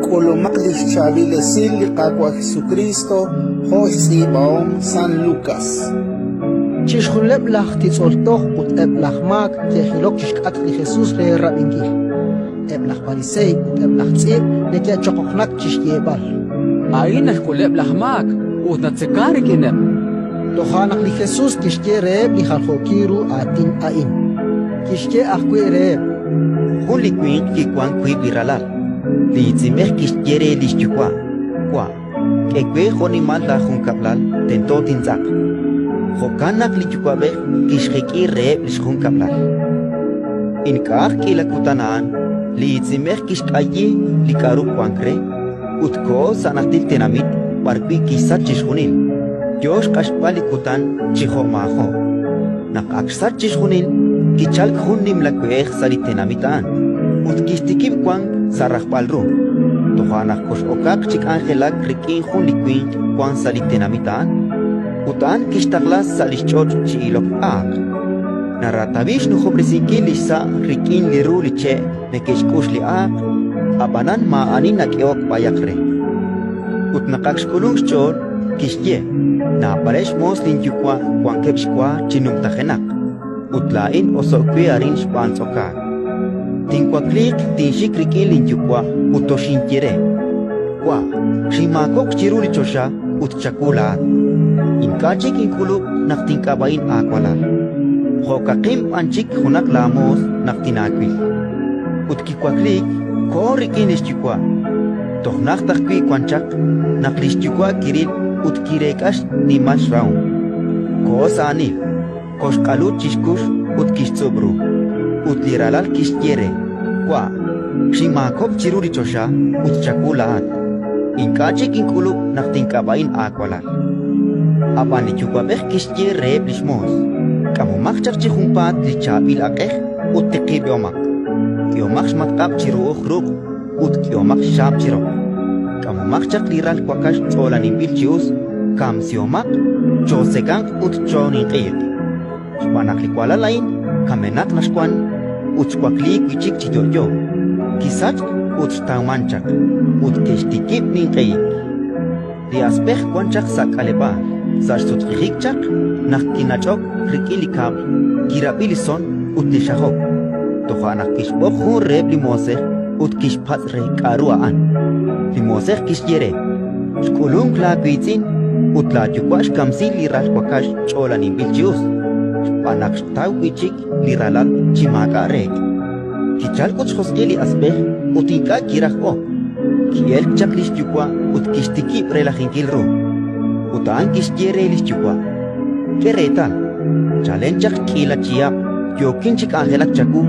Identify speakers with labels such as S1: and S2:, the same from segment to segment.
S1: Colomaklis Chavile Silli Qaqua Jesucristo José Baum San Lucas
S2: Chishuleb lach titzoltoch ut eb lach mag tehilok chishkat li Jesus re rabingil eb lach parisei ut eb lach tzib nekia chokoknak chishyebal
S3: Ain kuleb lach mag ut natsekari kineb
S2: Tohanak li Jesus kishke reeb li halchokiru atin ain kishke akwe reeb
S4: Juli Queen Kikwan Kui Biralal Li Zimech Kishkere Lishtukwa Kwa Kekwe Honimal La Junkablal Tento Tinzak Hokanak Litukwabe Kishreki Reeb Lishunkablal Inkar Kilakutanaan Li Zimech Kishkaye Likaru Kwankre Utko Sanatil Tenamit Barkwi Kisat Chishunil Josh Kashpali Kutan Chiho Maho Nakaksat Chishunil Kichal Hunim la Kuech Salitenamitan Utkistikib Kwang Sarahpalru Tohanak Kosh Okak Chik Angelak Rikin Hunliquin Kwan Salitenamitan Utan Kistaklas Salichot Chilok Ak Naratavish no Hobrisinki Lisa Rikin Liru Liche Nekeshkush li Ak Abanan Ma Anina Keok Payakre Utnakaks Kulung Chol Kishye Na Paresh Moslin Yukwa Kwan Kepshkwa Chinum Tajenak Utlain osokwe arin spansoka. Tinkwa klik tinshik rikilin yukwa utoshintiere. Kwa, shimakok chiruli chosha utchakula. Inkachik inkuluk naktinkabain akwala. Hokakim anchik hunak lamos naktinakwil. Utkikwa klik ko rikinis yukwa. Tohnak takwi kwanchak naklis yukwa kiril utkirekas nimas raun. Ko sanil. Koshkalut chishkush ut kishtzobru ut liralal kishtiere kwa shimakop chiruri chosha ut chakulaat inkache kinkulu naktinkabain akwalal apani chukwabeh kishtier reeb lishmos kamumak chakchihumpat lichabil akeh ut tekibyomak kiomak shmatkab chiruoh ruk ut kiomak shab chirok kamumak chak liral kwakash tzolanin bilchius kam siomak chosekang ut chonin qeyek Wanakli kuala lain, kamenak naskwan, utskwakli kichik chijojo, kisach utstaumanchak, utkeshtikip ninkei. Riaspech kwanchak sakaleba, sarsutrijikchak, nakkinachok rikilikab, kirabilison utlishahok. Tohanak kishbok hun reb limoseh, utkishpatre karuaan. Limoseh kishyere, shkulung la kuitzin, utla chukwash kamsil liral kwakash cholanin bilchius. Panak tau kichik liralal chimaka rek. Kichal kuch hoskeli asbeh utika kirah o. Kiel chaklis chukwa utkistiki prelajinkil ru. Utaan kistyere lis chukwa. Keretal. Chalen chak kila chiap. Yokin chik angelak chaku.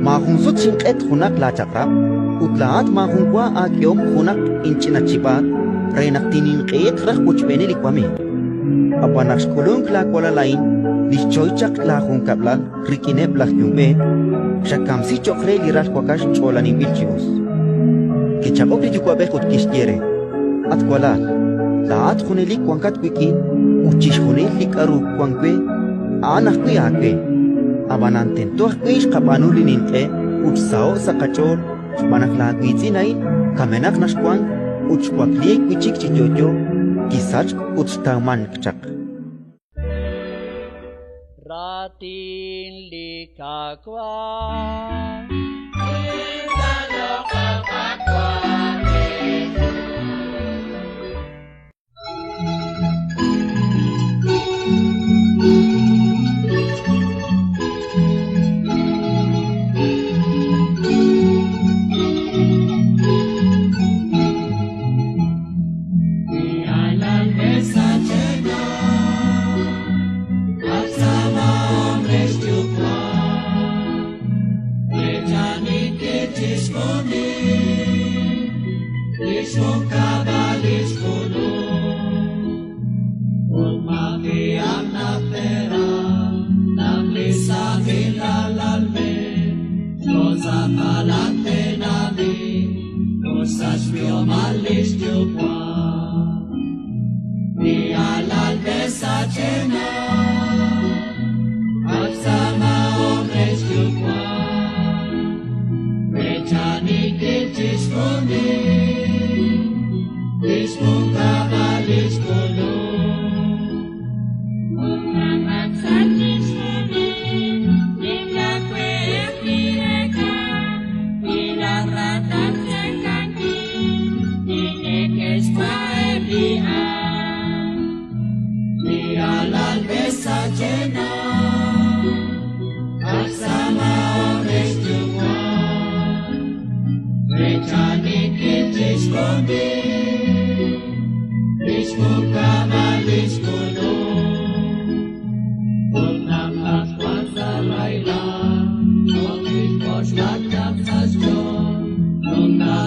S4: Mahunsut sinket hunak la chakrap. Utlaat mahunkwa akyom hunak inchina chipat. Renak tinin kayet rah kuchbene likwami. Apanak skulung la kuala lain. Nischoichak la junkablal rikineb la yumbe shakamsi chokre liral kwakash cholanin bilchius kichakok li yukwabeh kishtiere atkwalal la at khuneli kwankat kwikin uchish khunel likaru kwankwe anak kwi akwe abananten toh kwish qabanulin inqe utsao sakachol manak la kwitsinain kamenak nashkwan uchkwakli kwichik chijojo kisach utstauman kchak
S5: Ratin likakwa
S6: Johnny,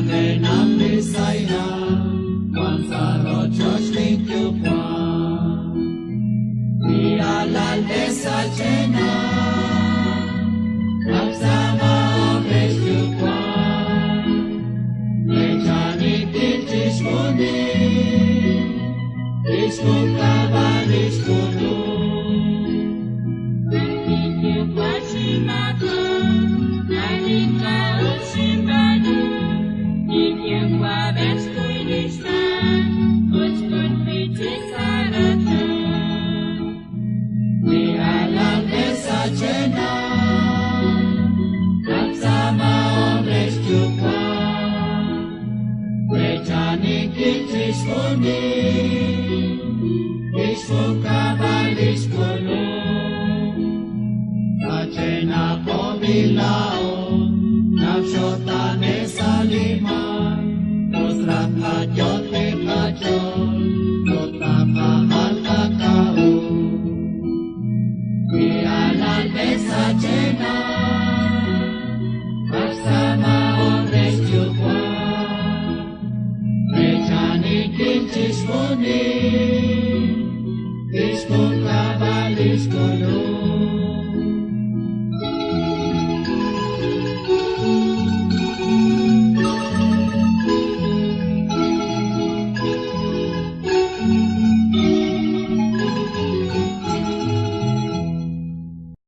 S6: ne nam ni sai